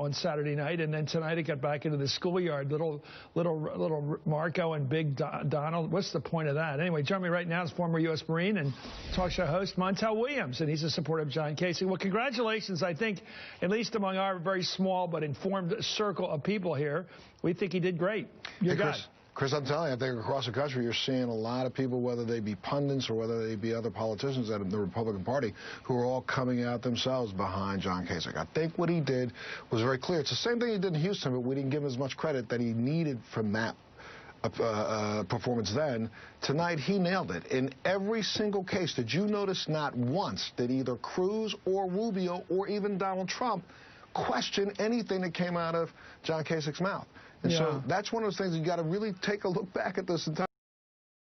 on Saturday night, and then tonight it got back into the schoolyard. Little Marco and Big Donald. What's the point of that? Anyway, joining me right now is former U.S. Marine and talk show host Montel Williams, and he's a supporter of John Kasich. Well, congratulations. I think, at least among our very small but informed circle of people here, we think he did great. Your guy. Chris, I'm telling you, I think across the country you're seeing a lot of people, whether they be pundits or whether they be other politicians in the Republican Party, who are all coming out themselves behind John Kasich. I think what he did was very clear. It's the same thing he did in Houston, but we didn't give him as much credit that he needed from that performance then. Tonight, he nailed it. In every single case, did you notice not once did either Cruz or Rubio or even Donald Trump question anything that came out of John Kasich's mouth? And so that's one of those things you got to really take a look back at this entire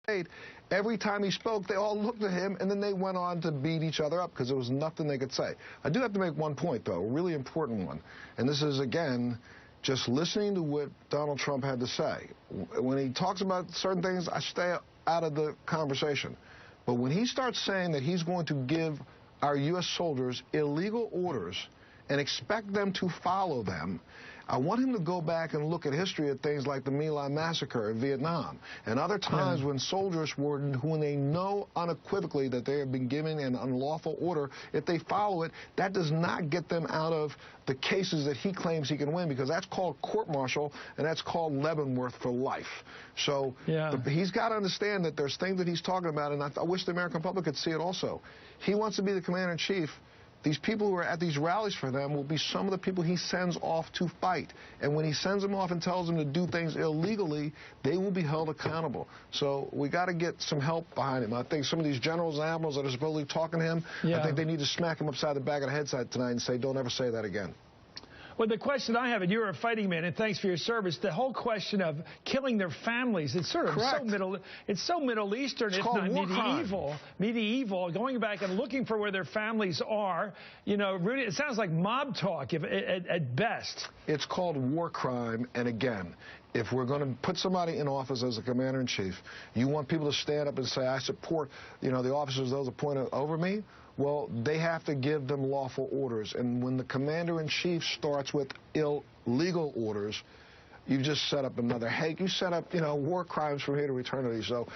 debate. Every time he spoke, they all looked at him, and then they went on to beat each other up because there was nothing they could say. I do have to make one point, though, a really important one. And this is, again, just listening to what Donald Trump had to say. When he talks about certain things, I stay out of the conversation. But when he starts saying that he's going to give our U.S. soldiers illegal orders and expect them to follow them, I want him to go back and look at history of things like the My Lai massacre in Vietnam and other times when soldiers were, when they know unequivocally that they have been given an unlawful order, if they follow it, that does not get them out of the cases that he claims he can win, because that's called court-martial and that's called Leavenworth for life. So he's got to understand that there's things that he's talking about, and I wish the American public could see it also. He wants to be the commander-in-chief. These people who are at these rallies for them will be some of the people he sends off to fight. And when he sends them off and tells them to do things illegally, they will be held accountable. So we got to get some help behind him. I think some of these generals and admirals that are supposedly talking to him, I think they need to smack him upside the back of the head tonight and say, don't ever say that again. Well, the question I have, and you're a fighting man, and thanks for your service, the whole question of killing their families, it's sort of so Middle Eastern, if not medieval, going back and looking for where their families are. You know, really, it sounds like mob talk at best. It's called war crime, and again, if we're going to put somebody in office as a commander-in-chief, you want people to stand up and say, I support, the officers, those appointed over me. Well, they have to give them lawful orders. And when the commander-in-chief starts with illegal orders, you just set up another hate. You set up, war crimes from here to eternity. So,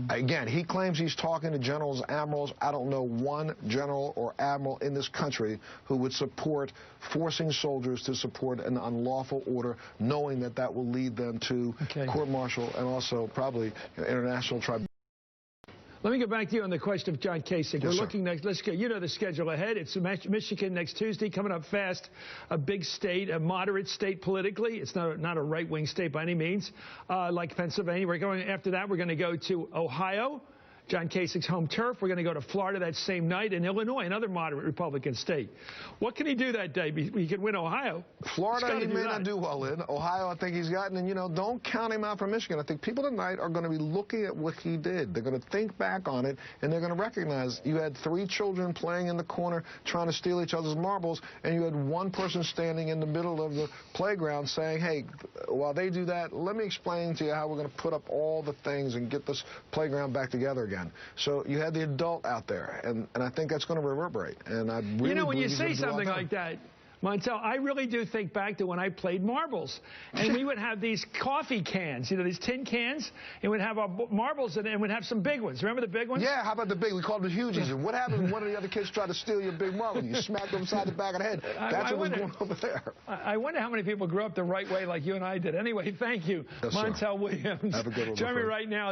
again, he claims he's talking to generals, admirals. I don't know one general or admiral in this country who would support forcing soldiers to support an unlawful order, knowing that that will lead them to court-martial and also probably international tribunal. Let me go back to you on the question of John Kasich. We're looking next. Let's go. You know the schedule ahead. It's Michigan next Tuesday, coming up fast. A big state, a moderate state politically. It's not a right-wing state by any means, like Pennsylvania. We're going after that. We're going to go to Ohio, John Kasich's home turf. We're going to go to Florida that same night, and Illinois, another moderate Republican state. What can he do that day? He can win Ohio. Florida, he may not do well in. Ohio, I think he's gotten. And, don't count him out for Michigan. I think people tonight are going to be looking at what he did. They're going to think back on it, and they're going to recognize you had 3 children playing in the corner trying to steal each other's marbles, and you had one person standing in the middle of the playground saying, hey, while they do that, let me explain to you how we're going to put up all the things and get this playground back together again. So you had the adult out there, and I think that's going to reverberate. And I really when you say something like that, Montel, I really do think back to when I played marbles, and we would have these coffee cans, these tin cans, and we'd have our marbles in it, and we'd have some big ones. Remember the big ones? Yeah, how about the big? We called them hugies. And what happens when one of the other kids tried to steal your big marble? You smack them upside the back of the head. That's what was going on over there. I wonder how many people grew up the right way like you and I did. Anyway, thank you, Montel Williams. Have a good one. Join me right now.